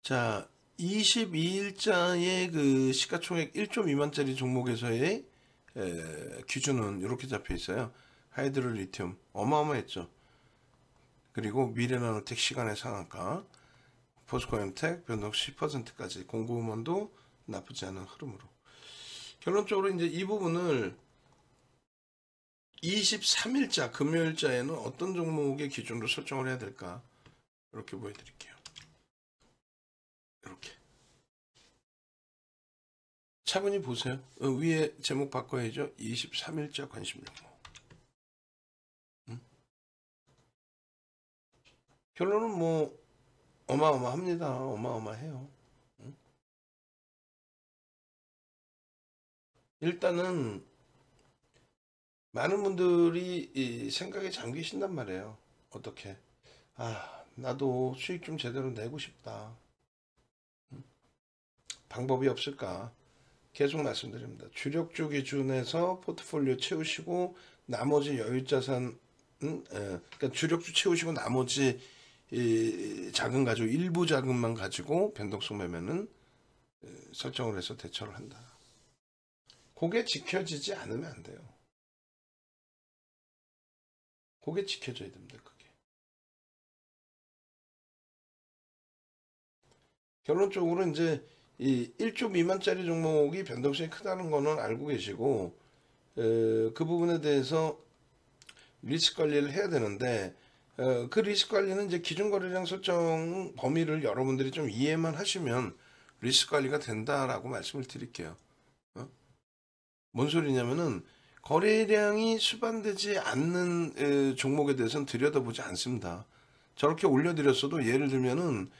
자, 22일자의 그 시가총액 1조 미만짜리 종목에서의 기준은 이렇게 잡혀 있어요. 하이드로리튬 어마어마했죠. 그리고 미래나노텍 시간의 상한가, 포스코엠텍 변동 10%까지 공고음원도 나쁘지 않은 흐름으로. 결론적으로 이제 이 부분을 23일자 금요일자에는 어떤 종목의 기준으로 설정을 해야 될까, 이렇게 보여드릴게요. 이렇게 차분히 보세요. 위에 제목 바꿔야죠. 23일자 관심 종목. 결론은 뭐 어마어마합니다. 어마어마해요. 일단은 많은 분들이 이 생각에 잠기신단 말이에요. 어떻게? 나도 수익 좀 제대로 내고 싶다. 방법이 없을까? 계속 말씀드립니다. 주력주 기준에서 포트폴리오 채우시고 나머지 여유자산, 그러니까 주력주 채우시고 나머지 자금 가지고 일부 자금만 가지고 변동성 매매는 설정을 해서 대처를 한다. 그게 지켜지지 않으면 안 돼요. 그게 지켜져야 됩니다. 그게. 결론적으로 이제 이 1조 미만짜리 종목이 변동성이 크다는 거는 알고 계시고, 그 부분에 대해서 리스크 관리를 해야 되는데, 그 리스크 관리는 이제 기준 거래량 설정 범위를 여러분들이 좀 이해만 하시면 리스크 관리가 된다라고 말씀을 드릴게요. 뭔 소리냐면은 거래량이 수반되지 않는 종목에 대해서는 들여다보지 않습니다. 저렇게 올려드렸어도 예를 들면은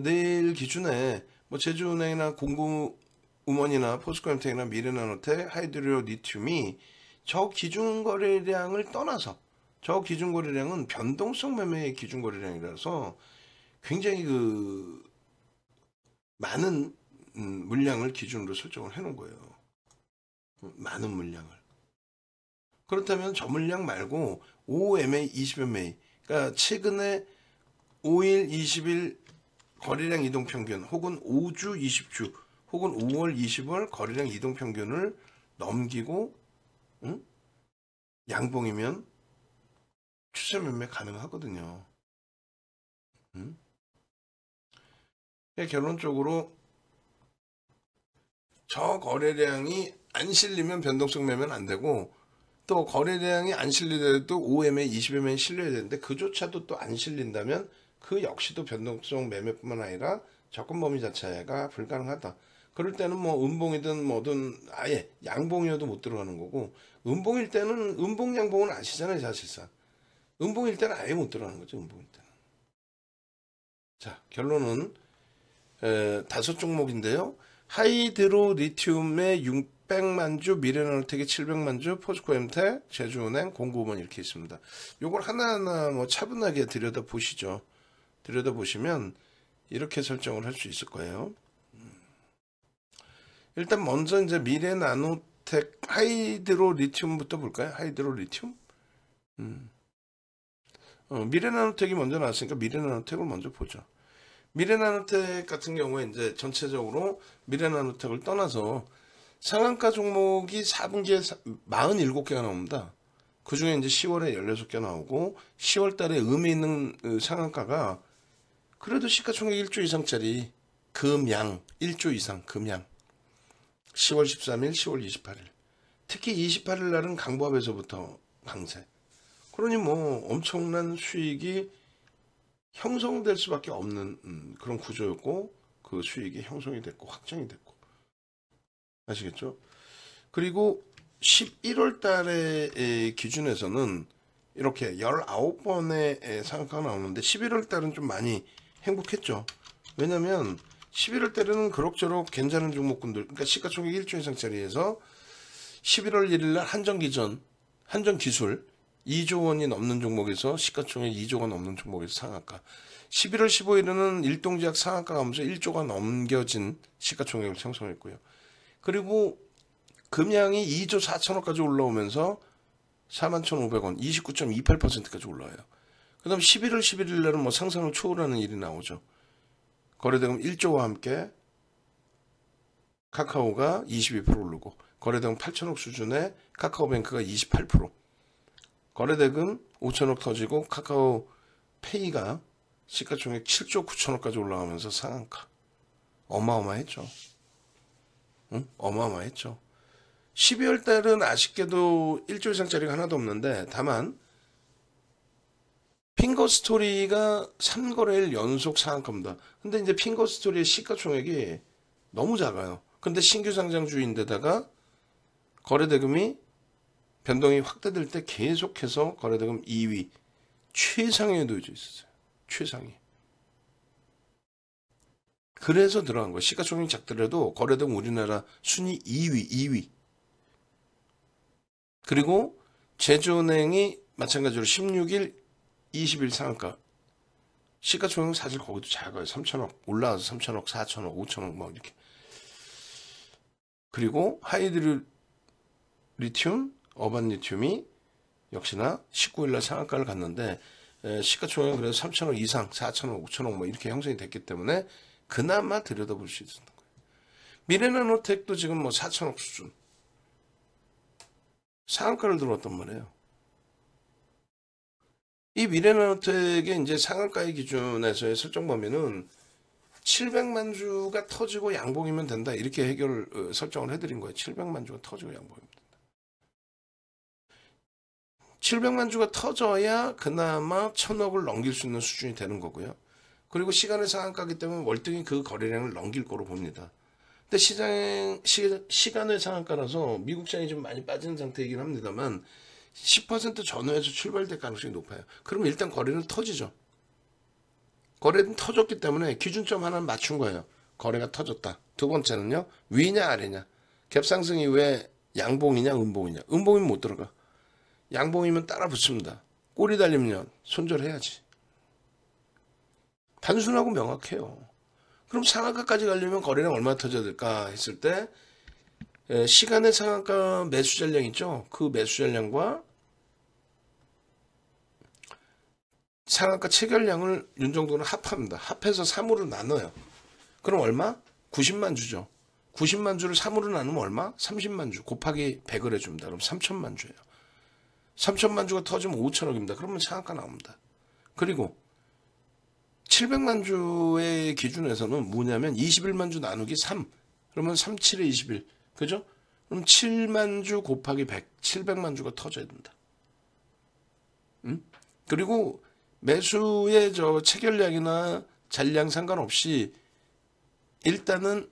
내일 기준에 뭐 제주은행이나 공구음원이나 포스코엠텍이나 미래나노텍, 하이드로리튬이 저 기준 거래량을 떠나서, 저 기준 거래량은 변동성 매매의 기준 거래량이라서 굉장히 그 많은 물량을 기준으로 설정을 해놓은 거예요. 많은 물량을. 그렇다면 저 물량 말고 5MA, 20MA, 그러니까 최근에 5일, 20일 거래량 이동평균, 혹은 5주, 20주, 혹은 5월, 20월 거래량 이동평균을 넘기고 양봉이면 추세 매매 가능하거든요. 결론적으로 저 거래량이 안 실리면 변동성 매매는 안 되고, 또 거래량이 안 실리더라도 5MA, 20MA 실려야 되는데 그조차도 또 안 실린다면 그 역시도 변동성 매매뿐만 아니라 접근 범위 자체가 불가능하다. 그럴 때는 뭐 음봉이든 뭐든 아예 양봉이어도 못 들어가는 거고, 음봉일 때는 음봉 양봉은 아시잖아요. 사실상 음봉일 때는 아예 못 들어가는 거죠. 음봉일 때는. 자, 결론은 5종목인데요. 하이드로리튬의 600만 주, 미래나노텍의 700만 주, 포스코엠텍, 제주은행, 공구음원 이렇게 있습니다. 요걸 하나하나 뭐 차분하게 들여다보시죠. 들여다보시면 이렇게 설정을 할 수 있을 거예요. 일단 먼저 이제 미래나노텍 하이드로리튬부터 볼까요? 하이드로리튬? 미래나노텍이 먼저 나왔으니까 미래나노텍을 먼저 보죠. 미래나노텍 같은 경우에 이제 전체적으로 미래나노텍을 떠나서 상한가 종목이 4분기에 47개가 나옵니다. 그 중에 이제 10월에 16개 나오고, 10월 달에 의미 있는 상한가가 그래도 시가총액 1조 이상짜리 금양 1조 이상 금양 10월 13일, 10월 28일, 특히 28일 날은 강보합에서부터 강세. 그러니 뭐 엄청난 수익이 형성될 수밖에 없는 그런 구조였고, 그 수익이 형성이 됐고 확정이 됐고, 아시겠죠? 그리고 11월 달의 기준에서는 이렇게 19번의 상한가가 나오는데 11월 달은 좀 많이 행복했죠. 왜냐면 11월 달에는 그럭저럭 괜찮은 종목군들, 그러니까 시가총액 1조 이상짜리에서 11월 1일 날 한전기술 2조 원이 넘는 종목에서 시가총액 2조가 넘는 종목에서 상한가, 11월 15일에는 일동제약 상한가가 오면서 1조가 넘겨진 시가총액을 형성했고요. 그리고 금양이 2조 4천억까지 올라오면서 41,500원, 29.28%까지 올라와요. 그 다음 11월 11일 날은 뭐 상상을 초월하는 일이 나오죠. 거래대금 1조와 함께 카카오가 22% 오르고 거래대금 8천억 수준에 카카오뱅크가 28%, 거래대금 5천억 터지고 카카오페이가 시가총액 7조 9천억까지 올라가면서 상한가. 어마어마했죠. 응? 어마어마했죠. 12월 달은 아쉽게도 1조 이상짜리가 하나도 없는데, 다만 핑거스토리가 3거래일 연속 상한가입니다. 근데 이제 핑거스토리의 시가총액이 너무 작아요. 근데 신규 상장주인데다가 거래대금이 변동이 확대될 때 계속해서 거래대금 2위 최상위에 놓여져 있었어요. 최상위. 그래서 들어간 거예요. 시가총액이 작더라도 거래대금 우리나라 순위 2위. 그리고 제주은행이 마찬가지로 16일, 20일 상한가. 시가총액은 사실 거기도 작아요. 3천억 올라와서 3천억, 4천억, 5천억 뭐 이렇게. 그리고 하이드로 리튬, 어반 리튬이 역시나 19일날 상한가를 갔는데 시가총액은 그래도 3천억 이상, 4천억, 5천억 뭐 이렇게 형성이 됐기 때문에 그나마 들여다볼 수 있었던 거예요. 미래나노텍도 지금 뭐 4천억 수준 상한가를 들어왔단 말이에요. 이 미래나노텍의 이제 상한가의 기준에서의 설정 범위는 700만 주가 터지고 양봉이면 된다. 이렇게 설정을 해드린 거예요. 700만 주가 터지고 양봉이면 된다. 700만 주가 터져야 그나마 1000억을 넘길 수 있는 수준이 되는 거고요. 그리고 시간의 상한가이기 때문에 월등히 그 거래량을 넘길 거로 봅니다. 근데 시간의 상한가라서 미국 시장이 좀 많이 빠지는 상태이긴 합니다만 10% 전후에서 출발될 가능성이 높아요. 그러면 일단 거래는 터지죠. 거래는 터졌기 때문에 기준점 하나는 맞춘 거예요. 거래가 터졌다. 두 번째는요. 위냐 아래냐. 갭상승 이후에 양봉이냐 음봉이냐. 음봉이면 못 들어가. 양봉이면 따라 붙습니다. 꼬리 달리면 손절해야지. 단순하고 명확해요. 그럼 상한가까지 가려면 거래량 얼마나 터져야 될까 했을 때 시간의 상한가 매수 전량 있죠. 그 매수 전량과 상한가 체결량을 윤정도는 합합니다. 합해서 3으로 나눠요. 그럼 얼마? 90만 주죠. 90만 주를 3으로 나누면 얼마? 30만 주 곱하기 100을 해줍니다. 그럼 3천만 주예요. 3천만 주가 터지면 5천억입니다. 그러면 상한가 나옵니다. 그리고 700만 주의 기준에서는 뭐냐면 21만 주 나누기 3. 그러면 3, 7에 21. 그죠? 그럼 7만 주 곱하기 100. 700만 주가 터져야 된다. 그리고 매수의 체결량이나 잔량 상관없이 일단은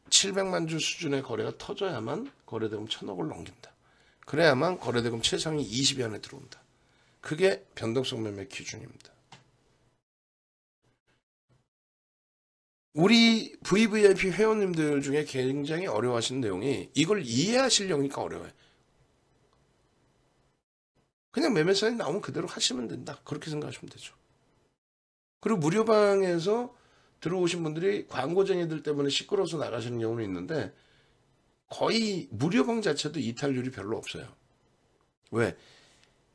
700만 주 수준의 거래가 터져야만 거래대금 1000억을 넘긴다. 그래야만 거래대금 최상위 20위 안에 들어온다. 그게 변동성 매매 기준입니다. 우리 VVIP 회원님들 중에 굉장히 어려워하시는 내용이 이걸 이해하시려니까 어려워요. 그냥 매매 사인 나오면 그대로 하시면 된다. 그렇게 생각하시면 되죠. 그리고 무료방에서 들어오신 분들이 광고쟁이들 때문에 시끄러워서 나가시는 경우는 있는데 거의 무료방 자체도 이탈률이 별로 없어요. 왜?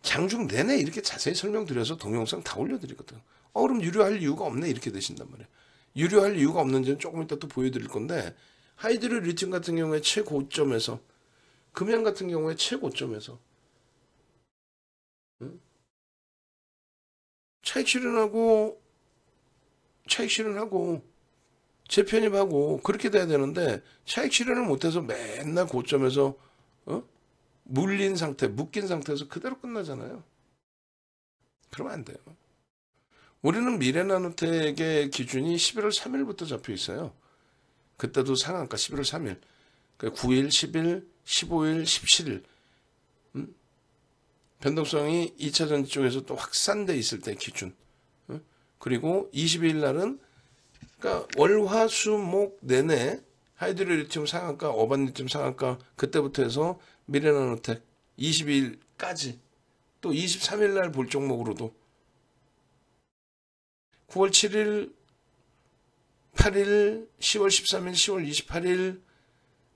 장중 내내 이렇게 자세히 설명드려서 동영상 다 올려드리거든. 그럼 유료할 이유가 없네 이렇게 되신단 말이에요. 유료할 이유가 없는지는 조금 이따 또 보여드릴 건데 하이드로 리튬 같은 경우에 최고점에서 금양 같은 경우에 최고점에서 차익 실현하고 재편입하고 그렇게 돼야 되는데 차익 실현을 못해서 맨날 고점에서 물린 상태, 묶인 상태에서 그대로 끝나잖아요. 그러면 안 돼요. 우리는 미래나노텍의 기준이 11월 3일부터 잡혀 있어요. 그때도 상한가 11월 3일, 9일, 10일, 15일, 17일 변동성이 2차 전지 쪽에서 또 확산돼 있을 때 기준. 그리고 22일 날은 그러니까 월, 화, 수, 목 내내 하이드로 리튬 상한가, 어반 리튬 상한가 그때부터 해서 미래나노텍 22일까지 또 23일 날 볼 종목으로도 9월 7일, 8일, 10월 13일, 10월 28일,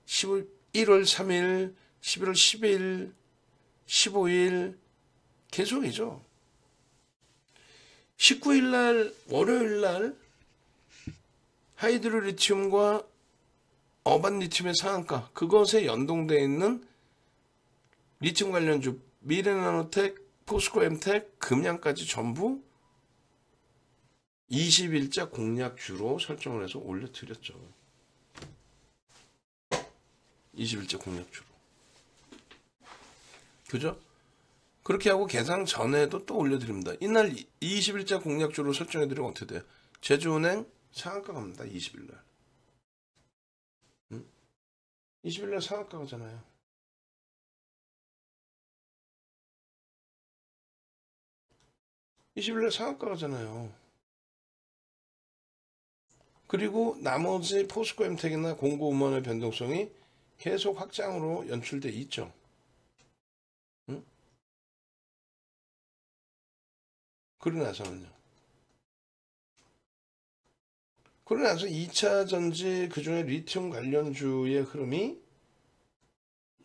1월 3일, 11월 10일, 15일 계속이죠. 19일 날 월요일 날 하이드로 리튬과 어반 리튬의 상한가, 그것에 연동되어 있는 리튬 관련주 미래나노텍, 포스코엠텍, 금양까지 전부 20일자 공략주로 설정을 해서 올려드렸죠. 20일자 공략주로. 그죠? 그렇게 하고 개장 전에도 또 올려드립니다. 이날 20일자 공략주로 설정해드리면 어떻게 돼요? 제주은행 상한가 갑니다. 20일날. 20일날 상한가 가잖아요. 상한가 가잖아요. 그리고 나머지 포스코 엠텍이나 공고음원의 변동성이 계속 확장으로 연출돼 있죠. 응? 그러고 나서는요. 그러고 나서 2차 전지 그중에 리튬 관련주의 흐름이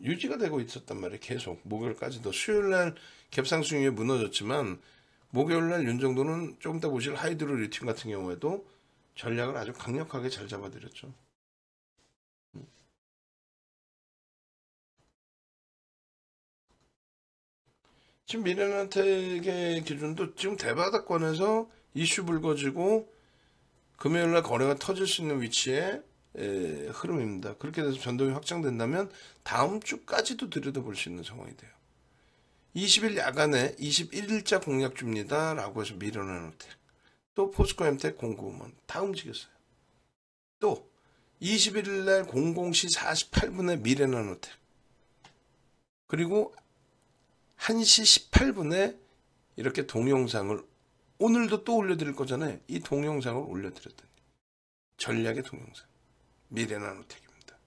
유지가 되고 있었단 말이에요. 계속 목요일까지도. 수요일날 갭상승이 무너졌지만 목요일날 윤정도는 조금 더 보실 하이드로 리튬 같은 경우에도 전략을 아주 강력하게 잘 잡아드렸죠. 지금 미래나텍의 기준도 지금 대바닥권에서 이슈 불거지고 금요일날 거래가 터질 수 있는 위치의 흐름입니다. 그렇게 돼서 변동이 확장된다면 다음 주까지도 들여다볼 수 있는 상황이 돼요. 20일 야간에 21일자 공략주입니다. 라고 해서 미래나노텍, 또 포스코엠텍, 공구음원 다 움직였어요. 또 21일날 00시 48분에 미래나노텍, 그리고 1시 18분에 이렇게 동영상을 오늘도 또 올려드릴 거잖아요. 이 동영상을 올려드렸더니 전략의 동영상 미래나노텍입니다.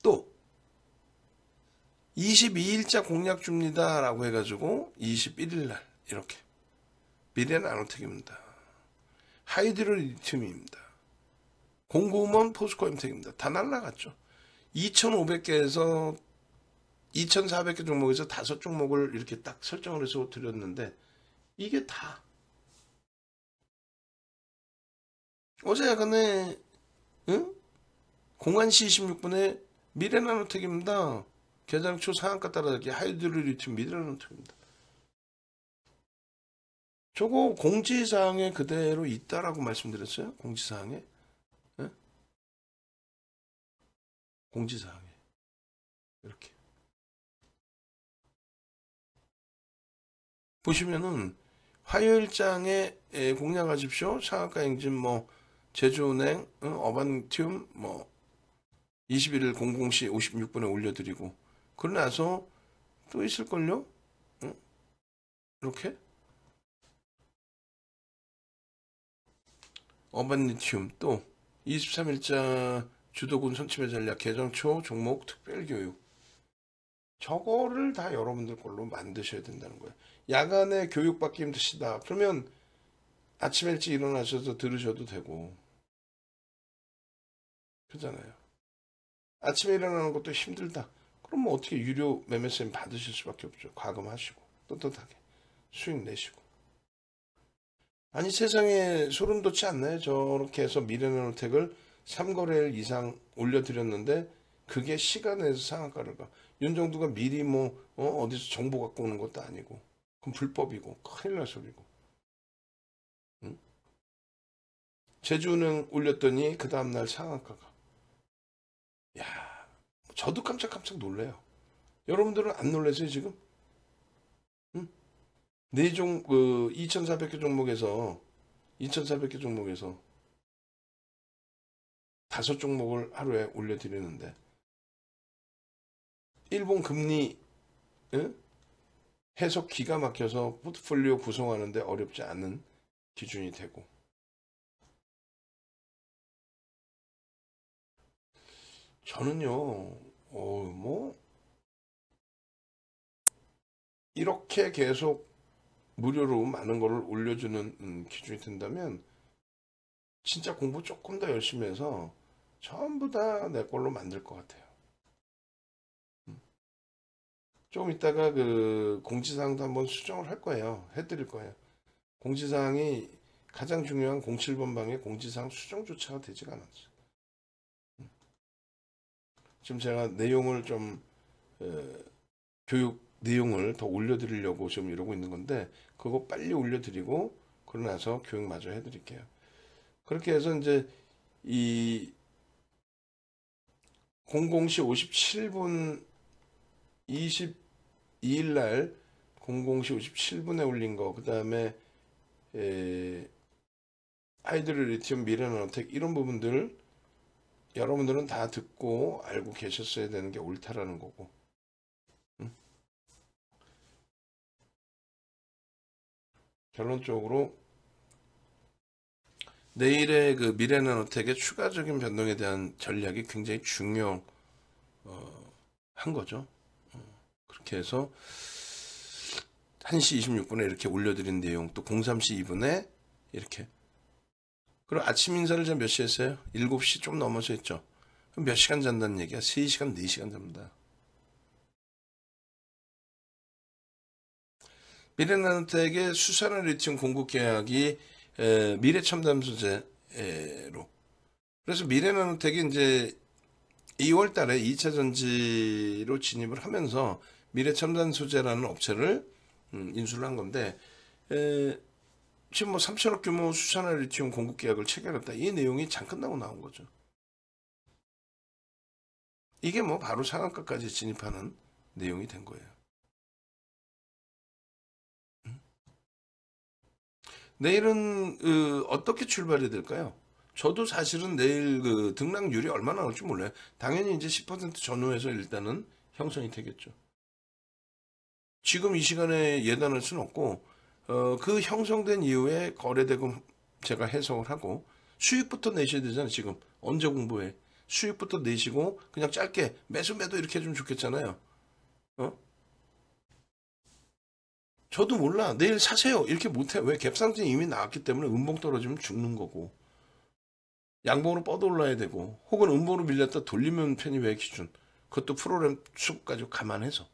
또 22일자 공략주입니다 라고 해가지고 21일날 이렇게 미래나노텍입니다. 하이드로 리튬입니다. 공고음원 포스코엠텍입니다. 다 날라갔죠. 2,500개에서 2,400개 종목에서 5종목을 이렇게 딱 설정을 해서 드렸는데 이게 다 어제 야간에 01시 26분에 미래나노텍입니다. 개장 초 상한가 따라잡기 하이드로 리튬 미래나노텍입니다. 저거 공지사항에 그대로 있다라고 말씀드렸어요. 공지사항에. 네? 공지사항에 이렇게 보시면은 화요일장에 공략하십시오. 상한가 행진 뭐 제주은행, 어반리튬 뭐 21일 00시 56분에 올려드리고 그러고 나서 또 있을걸요? 이렇게 어반리튬 또 23일자 주도군 선침의 전략 개정초 종목 특별교육 저거를 다 여러분들 걸로 만드셔야 된다는 거예요. 야간에 교육받기 힘드시다. 그러면 아침 일찍 일어나셔서 들으셔도 되고 그렇잖아요. 아침에 일어나는 것도 힘들다. 그럼 뭐 어떻게 유료 매매쌤 받으실 수밖에 없죠. 과금하시고 떳떳하게 수익 내시고. 아니 세상에 소름 돋지 않나요? 저렇게 해서 미래나노텍을 3거래일 이상 올려드렸는데 그게 시간에서 상한가를 가. 윤정두가 미리 뭐 어디서 정보 갖고 오는 것도 아니고 그럼 불법이고 큰일 날 소리고. 응? 제주은행 올렸더니 그 다음날 상한가가. 야, 저도 깜짝깜짝 놀래요. 여러분들은 안 놀라세요 지금? 응? 2,400개 종목에서 2,400개 종목에서 5종목을 하루에 올려드리는데 일본 금리 해석 기가 막혀서 포트폴리오 구성하는데 어렵지 않은 기준이 되고 저는요 뭐 이렇게 계속 무료로 많은 거를 올려주는 기준이 된다면 진짜 공부 조금 더 열심히 해서 전부 다 내 걸로 만들 것 같아요. 조금 이따가 그 공지사항도 한번 수정을 할 거예요. 해드릴 거예요. 공지사항이 가장 중요한 07번 방의 공지사항 수정조차가 되지가 않았어요. 지금 제가 내용을 좀 교육 내용을 더 올려드리려고 지금 이러고 있는 건데 그거 빨리 올려드리고 그러고 나서 교육 마저 해드릴게요. 그렇게 해서 이제 이 00시 57분 22일 날 00시 57분에 올린 거, 그 다음에 하이드로 리튬 미래나노텍 이런 부분들 여러분들은 다 듣고 알고 계셨어야 되는 게 옳다라는 거고. 응? 결론적으로 내일의 그 미래나노텍의 추가적인 변동에 대한 전략이 굉장히 중요한 거죠. 그렇게 해서 1시 26분에 이렇게 올려드린 내용, 또 03시 2분에 이렇게. 그리고 아침 인사를 제가 몇 시에 했어요? 7시 좀 넘어서 했죠. 그럼 몇 시간 잔다는 얘기야? 3시간, 4시간 잡니다. 미래나노텍의 수산화 리튬 공급 계약이 미래첨단 소재로. 그래서 미래나노텍이 이제 2월 달에 2차 전지로 진입을 하면서 미래첨단 소재라는 업체를 인수를 한 건데, 지금 뭐 3천억 규모 수산화 리튬 공급 계약을 체결했다. 이 내용이 잠깐 나고 나온 거죠. 이게 뭐 바로 상한가까지 진입하는 내용이 된 거예요. 내일은 어떻게 출발이 될까요? 저도 사실은 내일 그 등락률이 얼마나 나올지 몰라요. 당연히 이제 10% 전후에서 일단은 형성이 되겠죠. 지금 이 시간에 예단할 수는 없고 그 형성된 이후에 거래대금 제가 해석을 하고 수익부터 내셔야 되잖아요. 지금 언제 공부해? 수익부터 내시고 그냥 짧게 매수 매도 이렇게 해주면 좋겠잖아요. 어? 저도 몰라. 내일 사세요. 이렇게 못해. 왜? 갭상승 이미 나왔기 때문에 음봉 떨어지면 죽는 거고. 양봉으로 뻗어올라야 되고 혹은 음봉으로 밀렸다 돌리면 편입의 기준. 그것도 프로그램 수까지 감안해서.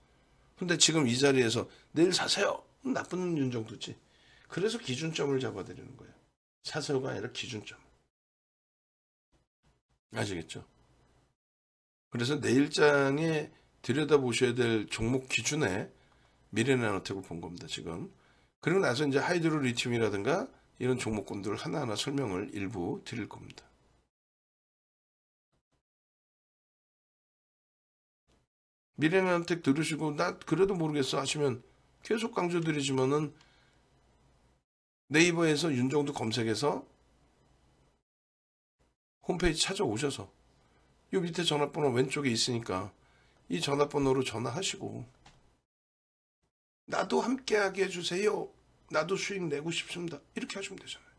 근데 지금 이 자리에서 내일 사세요. 나쁜 윤 정도지. 그래서 기준점을 잡아드리는 거예요. 사세요가 아니라 기준점. 아시겠죠? 그래서 내일장에 들여다보셔야 될 종목 기준에 미래나노텍을 본 겁니다, 지금. 그리고 나서 이제 하이드로 리튬이라든가 이런 종목군들을 하나하나 설명을 일부 드릴 겁니다. 미래나노텍 들으시고 나 그래도 모르겠어 하시면 계속 강조드리지만은 네이버에서 윤정도 검색해서 홈페이지 찾아오셔서 이 밑에 전화번호 왼쪽에 있으니까 이 전화번호로 전화하시고 나도 함께하게 해주세요. 나도 수익 내고 싶습니다. 이렇게 하시면 되잖아요.